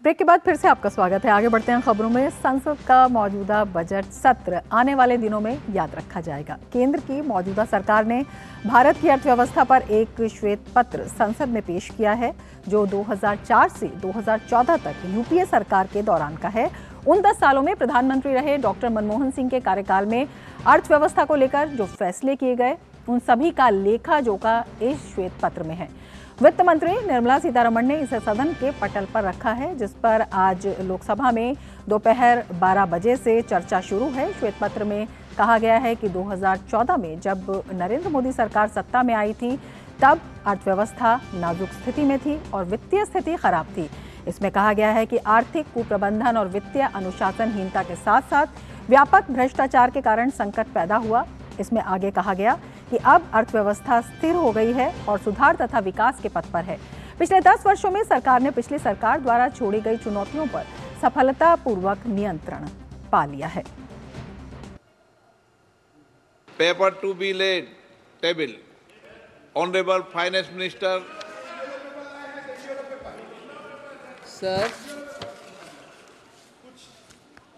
Break के बाद फिर से आपका स्वागत है। आगे बढ़ते हैं खबरों में। संसद का मौजूदा बजट सत्र आने वाले दिनों में याद रखा जाएगा। केंद्र की मौजूदा सरकार ने भारत की अर्थव्यवस्था पर एक श्वेत पत्र संसद में पेश किया है, जो 2004 से 2014 तक यूपीए सरकार के दौरान का है। उन 10 सालों में प्रधानमंत्री रहे डॉक्टर मनमोहन सिंह के कार्यकाल में अर्थव्यवस्था को लेकर जो फैसले किए गए, उन सभी का लेखा जोखा इस श्वेत पत्र में है। वित्त मंत्री निर्मला सीतारमण ने इसे सदन के पटल पर रखा है, जिस पर आज लोकसभा में दोपहर 12 बजे से चर्चा शुरू है। श्वेत पत्र में कहा गया है कि 2014 में जब नरेंद्र मोदी सरकार सत्ता में आई थी, तब अर्थव्यवस्था नाजुक स्थिति में थी और वित्तीय स्थिति खराब थी। इसमें कहा गया है कि आर्थिक कुप्रबंधन और वित्तीय अनुशासनहीनता के साथ साथ व्यापक भ्रष्टाचार के कारण संकट पैदा हुआ। इसमें आगे कहा गया कि अब अर्थव्यवस्था स्थिर हो गई है और सुधार तथा विकास के पथ पर है। पिछले 10 वर्षों में सरकार ने पिछली सरकार द्वारा छोड़ी गई चुनौतियों पर सफलतापूर्वक नियंत्रण पा लिया है। Paper to be laid table. Honourable finance minister.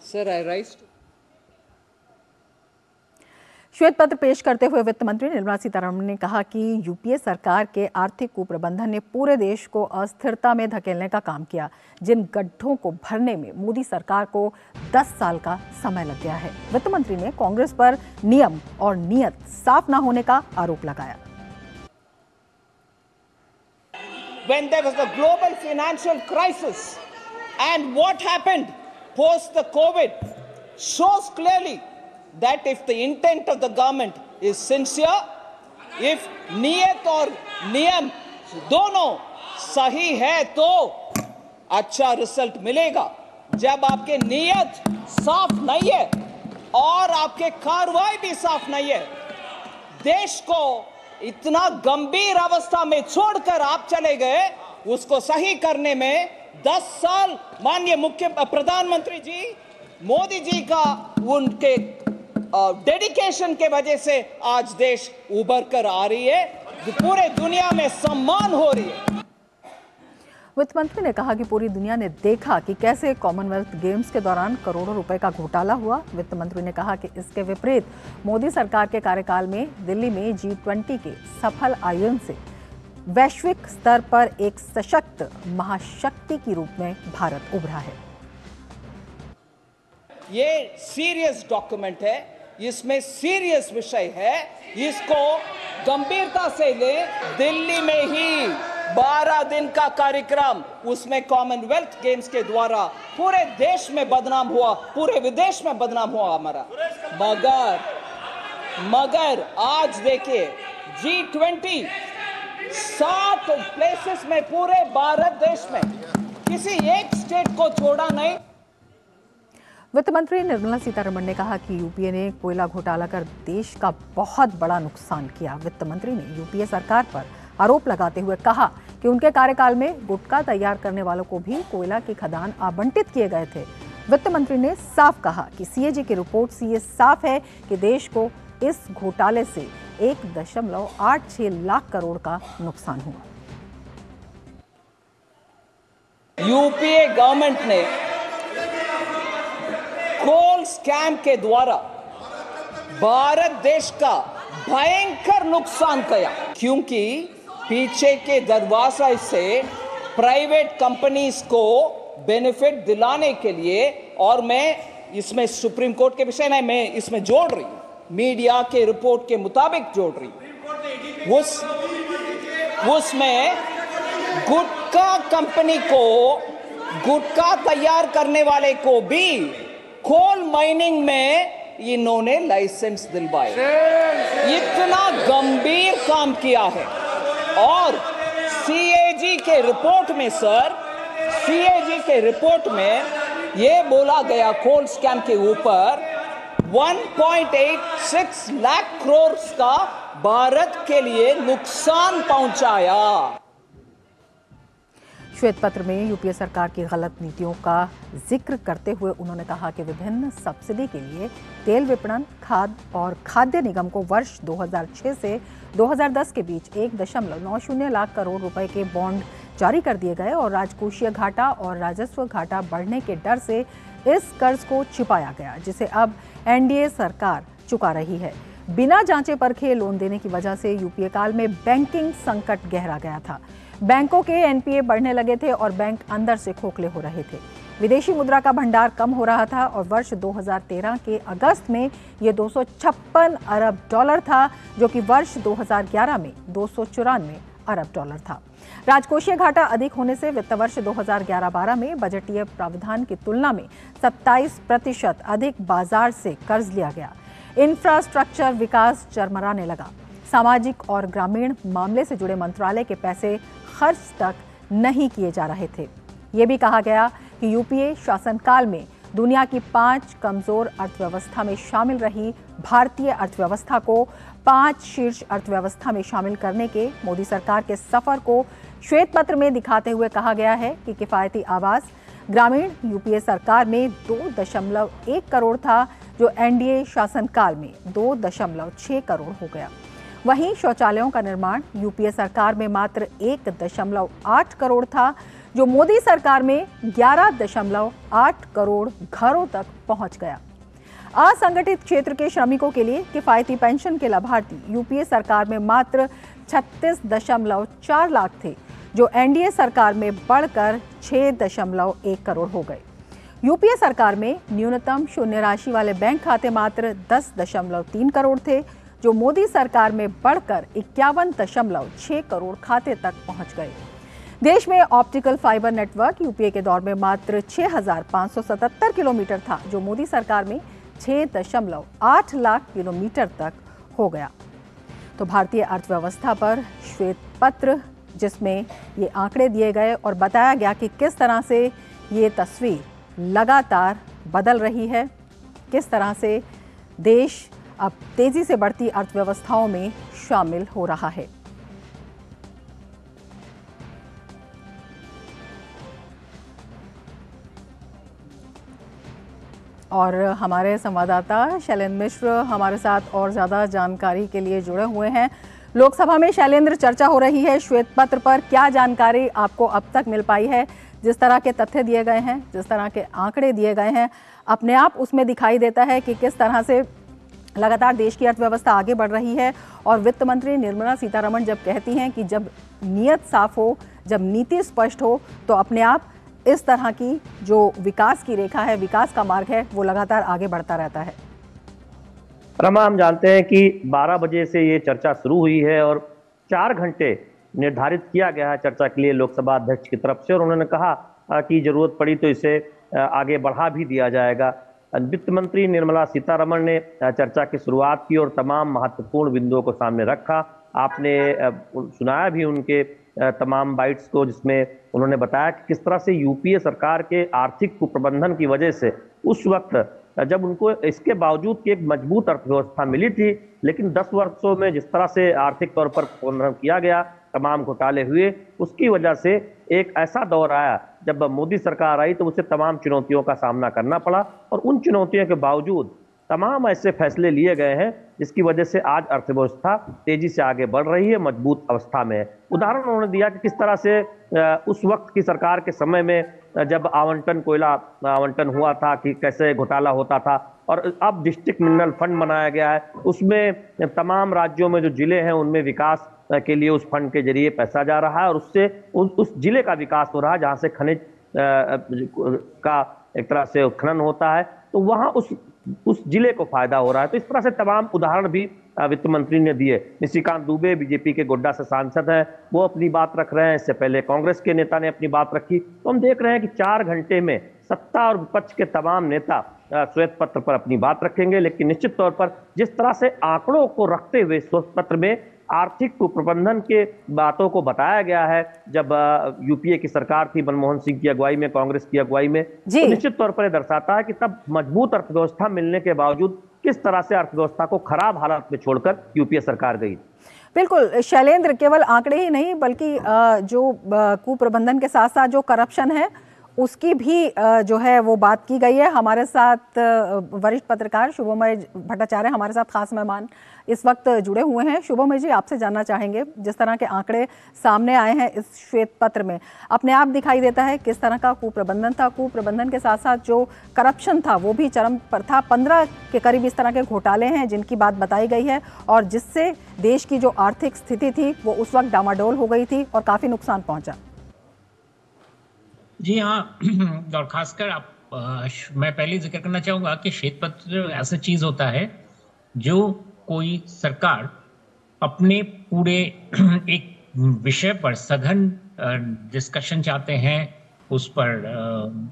Sir I rise. श्वेत पत्र पेश करते हुए वित्त मंत्री निर्मला सीतारमण ने कहा कि यूपीए सरकार के आर्थिक कुप्रबंधन ने पूरे देश को अस्थिरता में धकेलने का काम किया। जिन गड्ढों को भरने में मोदी सरकार को 10 साल का समय लग गया है। वित्त मंत्री ने कांग्रेस पर नियम और नीयत साफ न होने का आरोप लगाया। When there was a global financial crisis and what happened post the COVID shows clearly that if the intent of the government is sincere, if नियत और नियम दोनों सही है तो अच्छा रिजल्ट मिलेगा। जब आपके नियत साफ नहीं है और आपके कार्रवाई भी साफ नहीं है, देश को इतना गंभीर अवस्था में छोड़कर आप चले गए। उसको सही करने में 10 साल माननीय प्रधानमंत्री जी मोदी जी का उनके डेडिकेशन के वजह से आज देश उभर कर आ रही है, पूरे दुनिया में सम्मान हो रही है। वित्त मंत्री ने कहा कि पूरी दुनिया ने देखा कि कैसे कॉमनवेल्थ गेम्स के दौरान करोड़ों रुपए का घोटाला हुआ। वित्त मंत्री ने कहा कि इसके विपरीत मोदी सरकार के कार्यकाल में दिल्ली में G20 के सफल आयोजन से वैश्विक स्तर पर एक सशक्त महाशक्ति के रूप में भारत उभरा है। ये सीरियस डॉक्यूमेंट है, इसमें सीरियस विषय है, इसको गंभीरता से ले। दिल्ली में ही 12 दिन का कार्यक्रम, उसमें कॉमनवेल्थ गेम्स के द्वारा पूरे देश में बदनाम हुआ, पूरे विदेश में बदनाम हुआ हमारा। मगर आज देखिए G20 60 प्लेसेस में पूरे भारत देश में किसी एक स्टेट को छोड़ा नहीं। वित्त मंत्री निर्मला सीतारमण ने कहा कि यूपीए ने कोयला घोटाला कर देश का बहुत बड़ा नुकसान किया। वित्त मंत्री ने यूपीए सरकार पर आरोप लगाते हुए कहा कि उनके कार्यकाल में गुटखा तैयार करने वालों को भी कोयला की खदान आवंटित किए गए थे। वित्त मंत्री ने साफ कहा कि सीएजी की रिपोर्ट से ये साफ है कि देश को इस घोटाले से 1.86 लाख करोड़ का नुकसान हुआ। यूपीए गवर्नमेंट ने कोल स्कैम के द्वारा भारत देश का भयंकर नुकसान किया, क्योंकि पीछे के दरवाजे से प्राइवेट कंपनीज को बेनिफिट दिलाने के लिए, और मैं इसमें सुप्रीम कोर्ट के विषय नहीं, मैं इसमें जोड़ रही हूं, मीडिया के रिपोर्ट के मुताबिक जोड़ रही हूं। उसमें गुटखा कंपनी को, गुटखा तैयार करने वाले को भी कोल माइनिंग में इन्होंने लाइसेंस दिलवाए। इतना गंभीर काम किया है। और सीएजी के रिपोर्ट में सीएजी के रिपोर्ट में यह बोला गया कोल स्कैम के ऊपर 1.86 लाख करोड़ का भारत के लिए नुकसान पहुंचाया। श्वेत पत्र में यूपीए सरकार की गलत नीतियों का जिक्र करते हुए उन्होंने कहा कि विभिन्न सब्सिडी के लिए तेल विपणन, खाद और खाद्य निगम को वर्ष 2006 से 2010 के बीच 1.90 लाख करोड़ रुपए के बॉन्ड जारी कर दिए गए और राजकोषीय घाटा और राजस्व घाटा बढ़ने के डर से इस कर्ज को छिपाया गया, जिसे अब एनडीए सरकार चुका रही है। बिना जांचे परखे लोन देने की वजह से यूपीए काल में बैंकिंग संकट गहरा गया था। बैंकों के एनपीए बढ़ने लगे थे और बैंक अंदर से खोखले हो रहे थे। विदेशी मुद्रा का भंडार कम हो रहा था और वर्ष 2013 के अगस्त में ये 256 अरब डॉलर था, जो कि वर्ष 2011 में 294 अरब डॉलर था। राजकोषीय घाटा अधिक होने से वित्त वर्ष 2011-12 में बजटीय प्रावधान की तुलना में 27% अधिक बाजार से कर्ज लिया गया। इंफ्रास्ट्रक्चर विकास चरमराने लगा। सामाजिक और ग्रामीण मामले से जुड़े मंत्रालय के पैसे खर्च तक नहीं किए जा रहे थे। ये भी कहा गया कि यूपीए शासनकाल में दुनिया की 5 कमजोर अर्थव्यवस्था में शामिल रही भारतीय अर्थव्यवस्था को 5 शीर्ष अर्थव्यवस्था में शामिल करने के मोदी सरकार के सफर को श्वेत पत्र में दिखाते हुए कहा गया है कि किफायती आवास ग्रामीण यूपीए सरकार में 2.1 करोड़ था, जो एनडीए शासनकाल में 2.6 करोड़ हो गया। वहीं शौचालयों का निर्माण यूपीए सरकार में मात्र 1.8 करोड़ था, जो मोदी सरकार में 11.8 करोड़ घरों तक पहुंच गया। असंगठित क्षेत्र के श्रमिकों के लिए किफायती पेंशन के लाभार्थी यूपीए सरकार में मात्र 36.4 लाख थे, जो एनडीए सरकार में बढ़कर 6.1 करोड़ हो गए। यूपीए सरकार में न्यूनतम शून्य राशि वाले बैंक खाते मात्र 10.3 करोड़ थे, जो मोदी सरकार में बढ़कर 51.6 करोड़ खाते तक पहुंच गए। देश में ऑप्टिकल फाइबर नेटवर्क यूपीए के दौर में मात्र 6,577 किलोमीटर था, जो मोदी सरकार में 6.8 लाख किलोमीटर तक हो गया। तो भारतीय अर्थव्यवस्था पर श्वेत पत्र, जिसमें ये आंकड़े दिए गए और बताया गया कि किस तरह से ये तस्वीर लगातार बदल रही है, किस तरह से देश अब तेजी से बढ़ती अर्थव्यवस्थाओं में शामिल हो रहा है। और हमारे संवाददाता शैलेंद्र मिश्र हमारे साथ और ज़्यादा जानकारी के लिए जुड़े हुए हैं। लोकसभा में शैलेंद्र, चर्चा हो रही है श्वेत पत्र पर, क्या जानकारी आपको अब तक मिल पाई है? जिस तरह के तथ्य दिए गए हैं, जिस तरह के आंकड़े दिए गए हैं, अपने आप उसमें दिखाई देता है कि किस तरह से लगातार देश की अर्थव्यवस्था आगे बढ़ रही है। और वित्त मंत्री निर्मला सीतारमण जब कहती हैं कि जब नीयत साफ हो, जब नीति स्पष्ट हो, तो अपने आप इस तरह की जो विकास की रेखा है, विकास का मार्ग है, वो लगातार आगे बढ़ता रहता है। रमा, हम जानते हैं कि 12 बजे से ये चर्चा शुरू हुई है और 4 घंटे निर्धारित किया गया है चर्चा के लिए लोकसभा अध्यक्ष की तरफ से, और उन्होंने कहा कि जरूरत पड़ी तो इसे आगे बढ़ा भी दिया जाएगा। वित्त मंत्री निर्मला सीतारमण ने चर्चा की शुरुआत की और तमाम महत्वपूर्ण बिंदुओं को सामने रखा। आपने सुनाया भी उनके तमाम बाइट्स को, जिसमें उन्होंने बताया कि किस तरह से यूपीए सरकार के आर्थिक कुप्रबंधन की वजह से उस वक्त जब उनको इसके बावजूद कि एक मजबूत अर्थव्यवस्था मिली थी, लेकिन 10 वर्षों में जिस तरह से आर्थिक तौर पर कुप्रबंधन किया गया, तमाम घोटाले हुए, उसकी वजह से एक ऐसा दौर आया जब मोदी सरकार आई तो उसे तमाम चुनौतियों का सामना करना पड़ा। और उन चुनौतियों के बावजूद तमाम ऐसे फैसले लिए गए हैं जिसकी वजह से आज अर्थव्यवस्था तेजी से आगे बढ़ रही है, मजबूत अवस्था में है। उदाहरण उन्होंने दिया कि किस तरह से उस वक्त की सरकार के समय में जब कोयला आवंटन हुआ था कि कैसे घोटाला होता था, और अब डिस्ट्रिक्ट मिनरल फंड बनाया गया है, उसमें तमाम राज्यों में जो जिले हैं उनमें विकास के लिए उस फंड के जरिए पैसा जा रहा है और उससे उस जिले का विकास हो रहा है जहाँ से खनिज का एक तरह से उत्खनन होता है, तो वहाँ उस जिले को फायदा हो रहा है। तो इस तरह से तमाम उदाहरण भी वित्त मंत्री ने दिए। निशिकांत दुबे बीजेपी के गोड्डा से सांसद हैं, वो अपनी बात रख रहे हैं। इससे पहले कांग्रेस के नेता ने अपनी बात रखी। तो हम देख रहे हैं कि 4 घंटे में सत्ता और विपक्ष के तमाम नेता श्वेत पत्र पर अपनी बात रखेंगे, लेकिन निश्चित तौर पर जिस तरह से आंकड़ों को रखते हुए श्वेत पत्र में आर्थिक कुप्रबंधन के बातों को बताया गया है, जब यूपीए की सरकार थी मनमोहन सिंह की अगुवाई में, कांग्रेस की अगुवाई में, तो निश्चित तौर पर यह दर्शाता है कि तब मजबूत अर्थव्यवस्था मिलने के बावजूद किस तरह से अर्थव्यवस्था को खराब हालात में छोड़कर यूपीए सरकार गई। बिल्कुल शैलेंद्र, केवल आंकड़े ही नहीं बल्कि जो कुप्रबंधन के साथ साथ जो करप्शन है उसकी भी जो है वो बात की गई है। हमारे साथ वरिष्ठ पत्रकार शुभमय भट्टाचार्य हमारे साथ खास मेहमान इस वक्त जुड़े हुए हैं। शुभमय जी, आपसे जानना चाहेंगे, जिस तरह के आंकड़े सामने आए हैं इस श्वेत पत्र में, अपने आप दिखाई देता है किस तरह का कुप्रबंधन था। कुप्रबंधन के साथ साथ जो करप्शन था वो भी चरम पर था। 15 के करीब इस तरह के घोटाले हैं जिनकी बात बताई गई है और जिससे देश की जो आर्थिक स्थिति थी वो उस वक्त डामाडोल हो गई थी और काफी नुकसान पहुंचा। जी हाँ, और खासकर मैं पहले जिक्र करना चाहूंगा कि श्वेत पत्र ऐसा चीज होता है जो कोई सरकार अपने पूरे एक विषय पर सघन डिस्कशन चाहते हैं, उस पर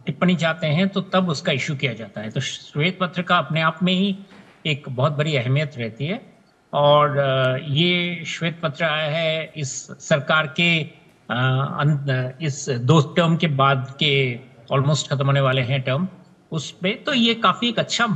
टिप्पणी चाहते हैं, तो तब उसका इशू किया जाता है। तो श्वेत पत्र का अपने आप में ही एक बहुत बड़ी अहमियत रहती है। और ये श्वेत पत्र आया है इस सरकार के इस 2 टर्म के बाद के ऑलमोस्ट खत्म होने वाले हैं टर्म, उस पे तो ये काफी एक अच्छा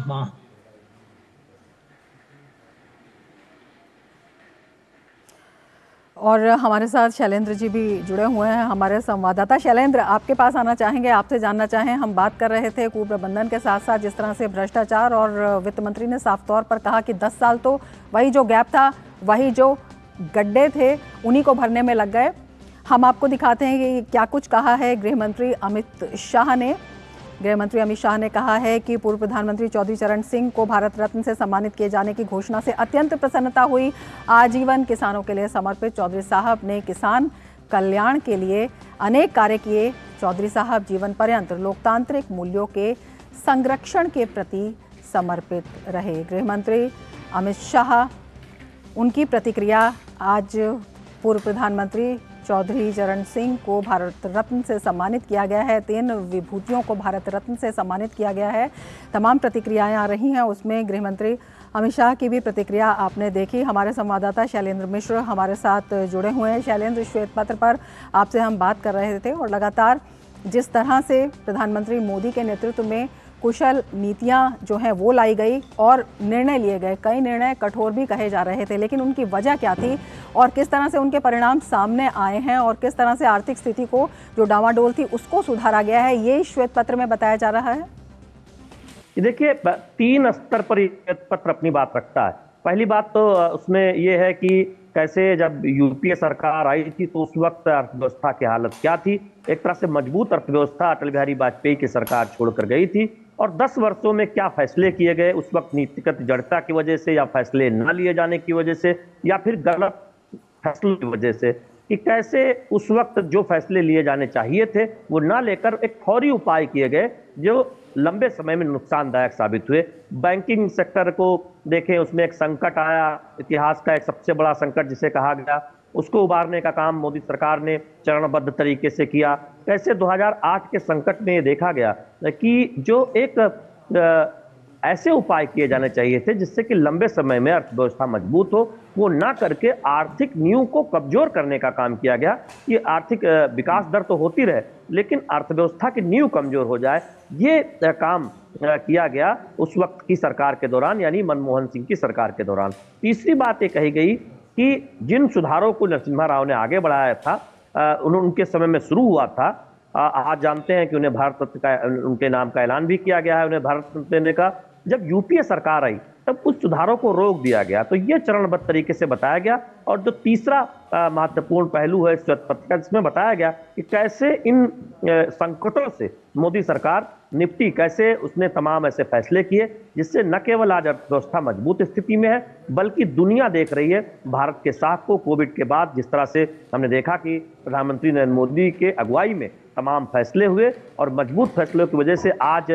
और हमारे साथ शैलेंद्र जी भी जुड़े हुए हैं, हमारे संवाददाता। शैलेंद्र, आपके पास आना चाहेंगे, आपसे जानना चाहें, हम बात कर रहे थे कुप्रबंधन के साथ साथ जिस तरह से भ्रष्टाचार, और वित्त मंत्री ने साफ तौर पर कहा कि 10 साल तो वही जो गैप था, वही जो गड्ढे थे उन्हीं को भरने में लग गए। हम आपको दिखाते हैं कि क्या कुछ कहा है गृह मंत्री अमित शाह ने। गृह मंत्री अमित शाह ने कहा है कि पूर्व प्रधानमंत्री चौधरी चरण सिंह को भारत रत्न से सम्मानित किए जाने की घोषणा से अत्यंत प्रसन्नता हुई। आजीवन किसानों के लिए समर्पित चौधरी साहब ने किसान कल्याण के लिए अनेक कार्य किए। चौधरी साहब जीवन पर्यंत लोकतांत्रिक मूल्यों के संरक्षण के प्रति समर्पित रहे। गृह मंत्री अमित शाह, उनकी प्रतिक्रिया। आज पूर्व प्रधानमंत्री चौधरी चरण सिंह को भारत रत्न से सम्मानित किया गया है, 3 विभूतियों को भारत रत्न से सम्मानित किया गया है। तमाम प्रतिक्रियाएं आ रही हैं, उसमें गृह मंत्री अमित शाह की भी प्रतिक्रिया आपने देखी। हमारे संवाददाता शैलेंद्र मिश्र हमारे साथ जुड़े हुए हैं। शैलेंद्र, श्वेत पत्र पर आपसे हम बात कर रहे थे और लगातार जिस तरह से प्रधानमंत्री मोदी के नेतृत्व में कुशल नीतियां जो हैं वो लाई गई और निर्णय लिए गए, कई निर्णय कठोर भी कहे जा रहे थे, लेकिन उनकी वजह क्या थी और किस तरह से उनके परिणाम सामने आए हैं और किस तरह से आर्थिक स्थिति को जो डामाडोल थी उसको सुधारा गया है, ये श्वेत पत्र में बताया जा रहा है। देखिए, 3 स्तर पर श्वेत पत्र अपनी बात रखता है। पहली बात तो उसमें यह है कि कैसे जब यूपीए सरकार आई थी तो उस वक्त अर्थव्यवस्था की हालत क्या थी। एक तरह से मजबूत अर्थव्यवस्था अटल बिहारी वाजपेयी की सरकार छोड़कर गई थी, और 10 वर्षों में क्या फैसले किए गए उस वक्त नीतिगत जड़ता की वजह से, या फैसले न लिए जाने की वजह से, या फिर गलत फैसलों की वजह से, कि कैसे उस वक्त जो फैसले लिए जाने चाहिए थे वो ना लेकर एक फौरी उपाय किए गए जो लंबे समय में नुकसानदायक साबित हुए। बैंकिंग सेक्टर को देखें, उसमें एक संकट आया, इतिहास का एक सबसे बड़ा संकट जिसे कहा गया, उसको उबारने का काम मोदी सरकार ने चरणबद्ध तरीके से किया। कैसे 2008 के संकट में ये देखा गया कि जो एक ऐसे उपाय किए जाने चाहिए थे जिससे कि लंबे समय में अर्थव्यवस्था मजबूत हो, वो ना करके आर्थिक नींव को कमजोर करने का काम किया गया। ये आर्थिक विकास दर तो होती रहे लेकिन अर्थव्यवस्था की नींव कमजोर हो जाए, ये काम किया गया उस वक्त की सरकार के दौरान, यानी मनमोहन सिंह की सरकार के दौरान। तीसरी बात ये कही गई कि जिन सुधारों को नरसिम्हा राव ने आगे बढ़ाया था उनके समय में शुरू हुआ था। आज जानते हैं कि उन्हें भारत रत्न का, उनके नाम का ऐलान भी किया गया है, उन्हें भारत रत्न देने का। जब यूपीए सरकार आई तब कुछ सुधारों को रोक दिया गया, तो ये चरणबद्ध तरीके से बताया गया। और जो तीसरा महत्वपूर्ण पहलू है श्वेत पत्र का, जिसमें बताया गया कि कैसे इन संकटों से मोदी सरकार निपटी, कैसे उसने तमाम ऐसे फैसले किए जिससे न केवल आज अर्थव्यवस्था मजबूत स्थिति में है बल्कि दुनिया देख रही है भारत के साथ को। कोविड के बाद जिस तरह से हमने देखा कि प्रधानमंत्री नरेंद्र मोदी के अगुवाई में तमाम फैसले हुए और मजबूत फैसलों की वजह से आज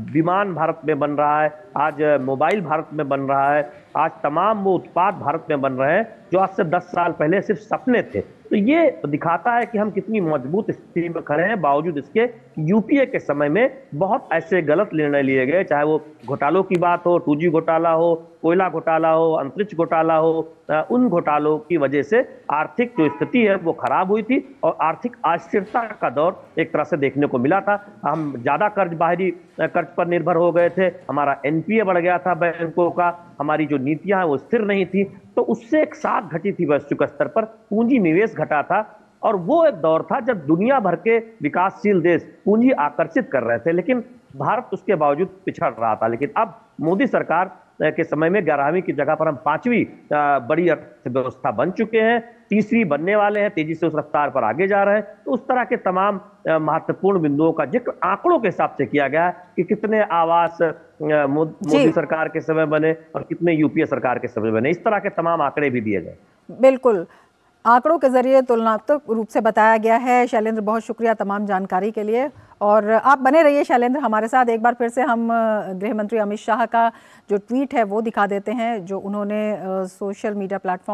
विमान भारत में बन रहा है, आज मोबाइल भारत में बन रहा है, आज तमाम वो उत्पाद भारत में बन रहे हैं जो आज से 10 साल पहले सिर्फ सपने थे। तो ये दिखाता है कि हम कितनी मजबूत स्थिति में खड़े हैं, बावजूद इसके यूपीए के समय में बहुत ऐसे गलत निर्णय लिए गए, चाहे वो घोटालों की बात हो, 2G घोटाला हो, कोयला घोटाला हो, अंतरिक्ष घोटाला हो। उन घोटालों की वजह से आर्थिक जो स्थिति है वो खराब हुई थी और आर्थिक अस्थिरता का दौर एक तरह से देखने को मिला था। हम ज्यादा बाहरी कर्ज पर निर्भर हो गए थे, हमारा एनपीए बढ़ गया था बैंकों का, हमारी जो नीतियां वो स्थिर नहीं थी, तो उससे एक साथ घटी थी वैश्विक स्तर पर, पूंजी निवेश घटा था। और वो एक दौर था जब दुनिया भर के विकासशील देश पूंजी आकर्षित कर रहे थे, लेकिन भारत उसके बावजूद पिछड़ रहा था। लेकिन अब मोदी सरकार के समय में 11वीं की जगह पर हम 5वीं बड़ी अर्थव्यवस्था बन चुके हैं, 3वीं बनने वाले हैं, तेजी से उस रफ्तार पर आगे जा रहे हैं। तो उस तरह के तमाम महत्वपूर्ण बिंदुओं का जिक्र आंकड़ों के हिसाब से किया गया कि कितने आवास मोदी सरकार के समय बने और कितने यूपीए सरकार के समय बने, इस तरह के तमाम आंकड़े भी दिए गए। बिल्कुल, आंकड़ों के जरिए तुलनात्मक रूप से बताया गया है। शैलेंद्र, बहुत शुक्रिया तमाम जानकारी के लिए, और आप बने रहिए शैलेंद्र हमारे साथ। एक बार फिर से हम गृह मंत्री अमित शाह का जो ट्वीट है वो दिखा देते हैं, जो उन्होंने सोशल मीडिया प्लेटफॉर्म